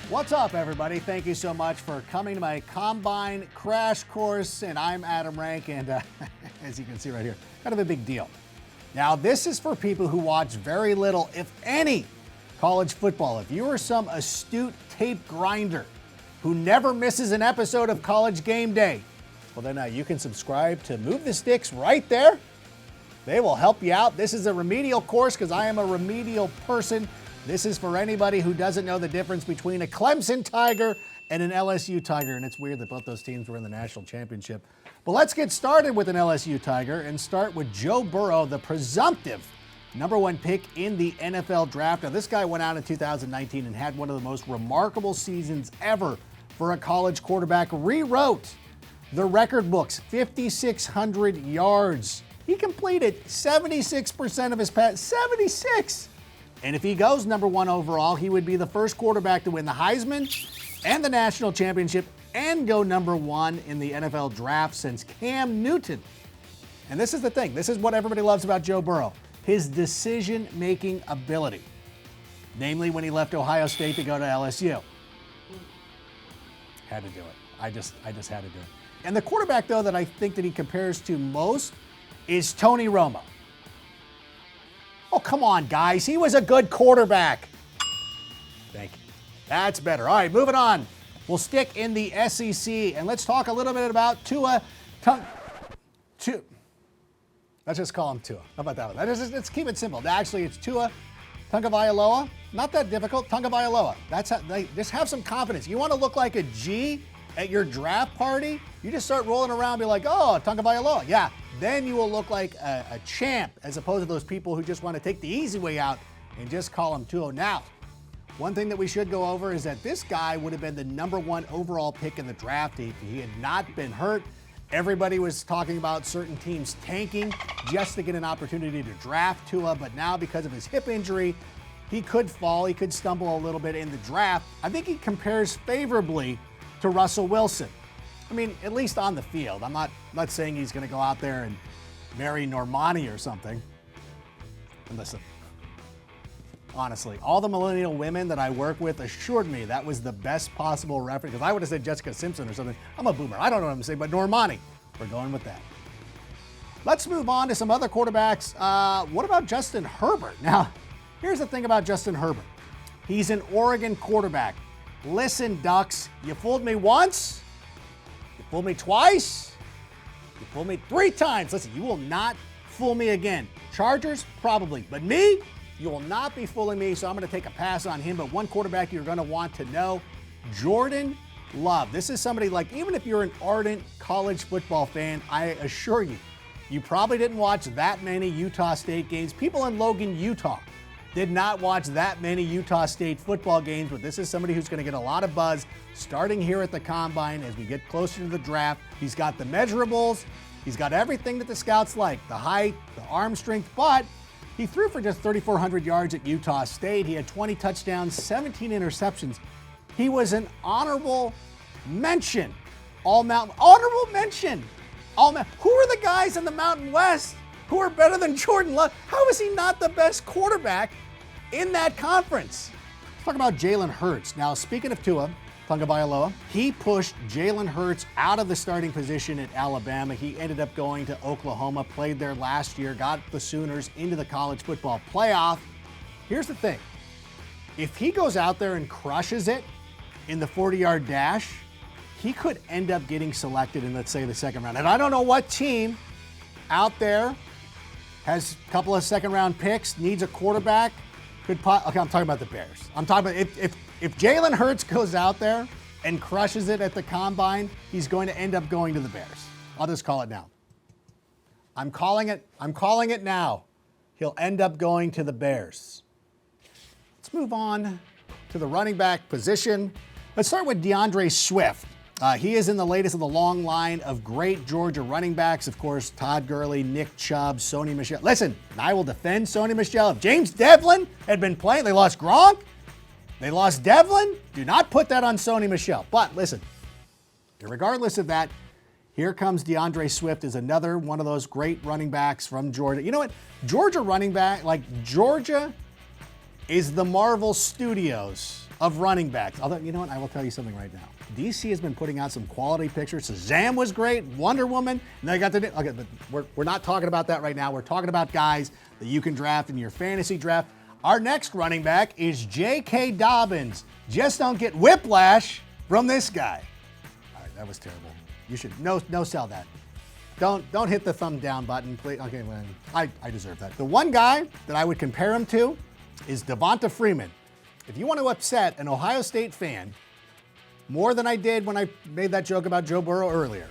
What's up, everybody? Thank you so much for coming to my Combine Crash Course, and I'm Adam Rank, and as you can see right here, kind of a big deal. Now, this is for people who watch very little, if any, college football. If you are some astute tape grinder who never misses an episode of College Game Day, well, then you can subscribe to Move the Sticks right there. They will help you out. This is a remedial course because I am a remedial person. This is for anybody who doesn't know the difference between a Clemson Tiger and an LSU Tiger, and it's weird that both those teams were in the national championship. But let's get started with an LSU Tiger and start with Joe Burrow, the presumptive #1 pick in the NFL draft. Now, this guy went out in 2019 and had one of the most remarkable seasons ever for a college quarterback. Rewrote the record books, 5,600 yards. He completed 76% of his passes, 76! And if he goes #1 overall, he would be the first quarterback to win the Heisman and the national championship and go #1 in the NFL draft since Cam Newton. And this is the thing. This is what everybody loves about Joe Burrow, his decision-making ability. Namely, when he left Ohio State to go to LSU. Had to do it. I just had to do it. And the quarterback, though, that I think that he compares to most is Tony Romo. Oh, come on, guys. He was a good quarterback. Thank you. That's better. All right, moving on. We'll stick in the SEC, and let's talk a little bit about Tua. Let's just call him Tua. How about that one? Let's keep it simple. Actually, it's Tua Tagovailoa. Not that difficult. Tagovailoa. Just have some confidence. You want to look like a G at your draft party? You just start rolling around and be like, oh, Tagovailoa. Yeah. Then you will look like a champ as opposed to those people who just want to take the easy way out and just call him Tua. Now, one thing that we should go over is that this guy would have been the #1 overall pick in the draft if he had not been hurt. Everybody was talking about certain teams tanking just to get an opportunity to draft Tua, but now because of his hip injury, he could fall, he could stumble a little bit in the draft. I think he compares favorably to Russell Wilson. I mean, at least on the field. I'm not saying he's going to go out there and marry Normani or something. And listen, honestly, all the millennial women that I work with assured me that was the best possible reference, because I would have said Jessica Simpson or something. I'm a boomer. I don't know what I'm saying, but Normani, we're going with that. Let's move on to some other quarterbacks. What about Justin Herbert? Now, here's the thing about Justin Herbert. He's an Oregon quarterback. Listen, Ducks, you fooled me once. You fooled me twice. You fooled me 3 times. Listen, you will not fool me again. Chargers, probably. But me, you will not be fooling me, so I'm going to take a pass on him. But one quarterback you're going to want to know, Jordan Love. This is somebody like, even if you're an ardent college football fan, I assure you, you probably didn't watch that many Utah State games. People in Logan, Utah did not watch that many Utah State football games, but this is somebody who's going to get a lot of buzz starting here at the Combine as we get closer to the draft. He's got the measurables. He's got everything that the scouts like, the height, the arm strength, but he threw for just 3,400 yards at Utah State. He had 20 touchdowns, 17 interceptions. He was an honorable mention. Honorable mention. Who are the guys in the Mountain West who are better than Jordan Love? How is he not the best quarterback in that conference? Let's talk about Jalen Hurts. Now, speaking of Tua Tagovailoa, he pushed Jalen Hurts out of the starting position at Alabama. He ended up going to Oklahoma, played there last year, got the Sooners into the college football playoff. Here's the thing. If he goes out there and crushes it in the 40-yard dash, he could end up getting selected in, let's say, the second round. And I don't know what team out there has a couple of second-round picks, needs a quarterback. Okay, I'm talking about the Bears. I'm talking about if Jalen Hurts goes out there and crushes it at the Combine, he's going to end up going to the Bears. I'll just call it now. I'm calling it now. He'll end up going to the Bears. Let's move on to the running back position. Let's start with Deandre Swift. He is in the latest of the long line of great Georgia running backs. Of course, Todd Gurley, Nick Chubb, Sony Michel. Listen, I will defend Sony Michel. If James Devlin had been playing, they lost Gronk, they lost Devlin. Do not put that on Sony Michel. But listen, regardless of that, here comes Deandre Swift as another one of those great running backs from Georgia. You know what? Georgia running back, like Georgia is the Marvel Studios of running backs. Although, you know what? I will tell you something right now. DC has been putting out some quality pictures. Shazam was great. Wonder Woman. And they got the... Okay, but we're not talking about that right now. We're talking about guys that you can draft in your fantasy draft. Our next running back is J.K. Dobbins. Just don't get whiplash from this guy. All right, that was terrible. You should no sell that. Don't hit the thumb down button, please. Okay, well, I deserve that. The one guy that I would compare him to is Devonta Freeman. If you want to upset an Ohio State fan more than I did when I made that joke about Joe Burrow earlier,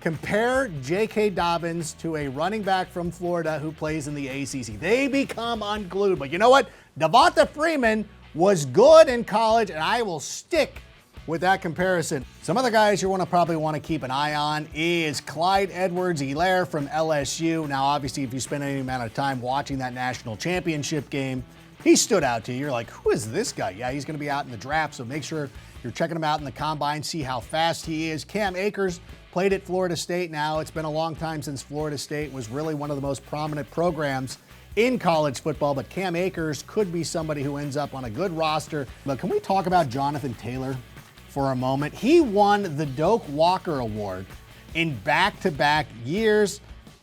compare J.K. Dobbins to a running back from Florida who plays in the ACC. They become unglued. But you know what? Devonta Freeman was good in college, and I will stick with that comparison. Some other guys you probably want to keep an eye on is Clyde Edwards-Helaire from LSU. Now, obviously, if you spend any amount of time watching that national championship game, he stood out to you. You're like, who is this guy? Yeah, he's going to be out in the draft, so make sure you're checking him out in the combine, see how fast he is. Cam Akers played at Florida State now. It's been a long time since Florida State was really one of the most prominent programs in college football, but Cam Akers could be somebody who ends up on a good roster. But can we talk about Jonathan Taylor for a moment? He won the Doak Walker Award in back-to-back years,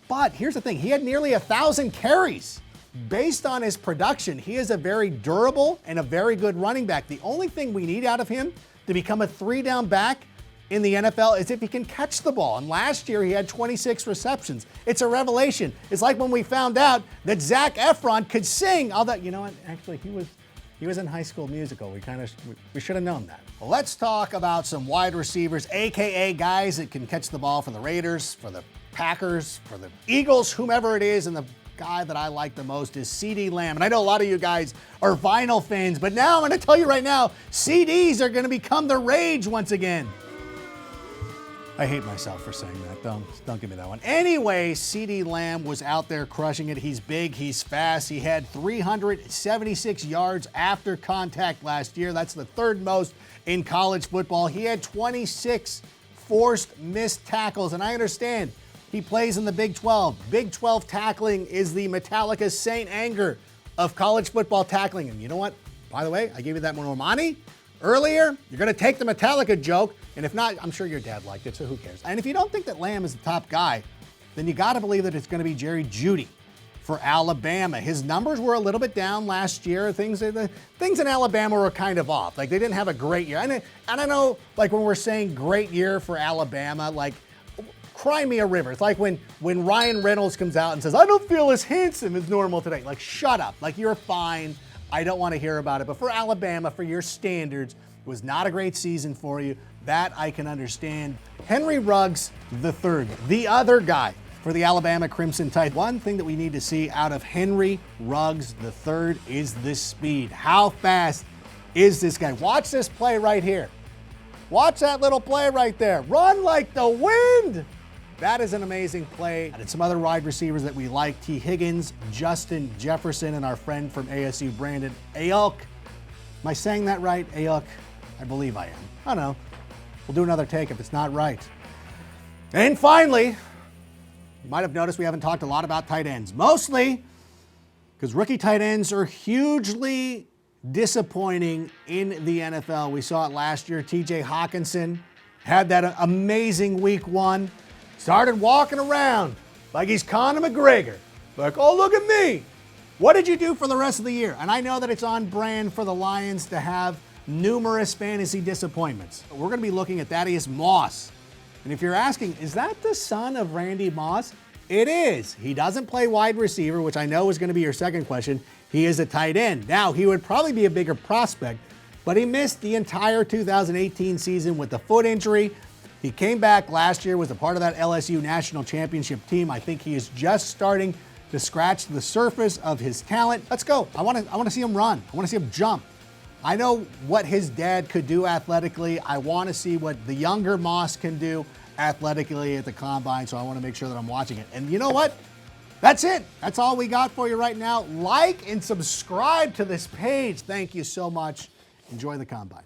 but here's the thing. He had nearly 1,000 carries. Based on his production, he is a very durable and a very good running back. The only thing we need out of him to become a three-down back in the NFL is if he can catch the ball. And last year, he had 26 receptions. It's a revelation. It's like when we found out that Zac Efron could sing. Although, you know what? Actually, he was in High School Musical. We should have known that. Well, let's talk about some wide receivers, a.k.a. guys that can catch the ball for the Raiders, for the Packers, for the Eagles, whomever it is, and the guy that I like the most is CeeDee Lamb. And I know a lot of you guys are vinyl fans, but now I'm going to tell you right now, CDs are going to become the rage once again. I hate myself for saying that. Don't give me that one. Anyway, CeeDee Lamb was out there crushing it. He's big, he's fast. He had 376 yards after contact last year. That's the third most in college football. He had 26 forced missed tackles, and I understand he plays in the Big 12. Big 12 tackling is the Metallica Saint Anger of college football tackling. And you know what? By the way, I gave you that more money earlier. You're going to take the Metallica joke, and if not, I'm sure your dad liked it, so who cares? And if you don't think that Lamb is the top guy, then you got to believe that it's going to be Jerry Jeudy for Alabama. His numbers were a little bit down last year. Things in Alabama were kind of off. Like, they didn't have a great year. And I know, like, when we're saying great year for Alabama, like, cry me a river. It's like when Ryan Reynolds comes out and says, I don't feel as handsome as normal today. Like, shut up. Like, you're fine. I don't want to hear about it. But for Alabama, for your standards, it was not a great season for you. That I can understand. Henry Ruggs III, the other guy for the Alabama Crimson Tide. One thing that we need to see out of Henry Ruggs III is the speed. How fast is this guy? Watch this play right here. Watch that little play right there. Run like the wind. That is an amazing play. And some other wide receivers that we like, T. Higgins, Justin Jefferson, and our friend from ASU, Brandon Ayuk. Am I saying that right? Ayuk? I believe I am. I don't know. We'll do another take if it's not right. And finally, you might have noticed we haven't talked a lot about tight ends. Mostly because rookie tight ends are hugely disappointing in the NFL. We saw it last year. TJ Hawkinson had that amazing week one. Started walking around like he's Conor McGregor. Like, oh, look at me. What did you do for the rest of the year? And I know that it's on brand for the Lions to have numerous fantasy disappointments. We're going to be looking at Thaddeus Moss. And if you're asking, is that the son of Randy Moss? It is. He doesn't play wide receiver, which I know is going to be your second question. He is a tight end. Now, he would probably be a bigger prospect, but he missed the entire 2018 season with the foot injury. He came back last year, was a part of that LSU national championship team. I think he is just starting to scratch the surface of his talent. Let's go. I want to see him run. I want to see him jump. I know what his dad could do athletically. I want to see what the younger Moss can do athletically at the combine, so I want to make sure that I'm watching it. And you know what? That's it. That's all we got for you right now. Like and subscribe to this page. Thank you so much. Enjoy the combine.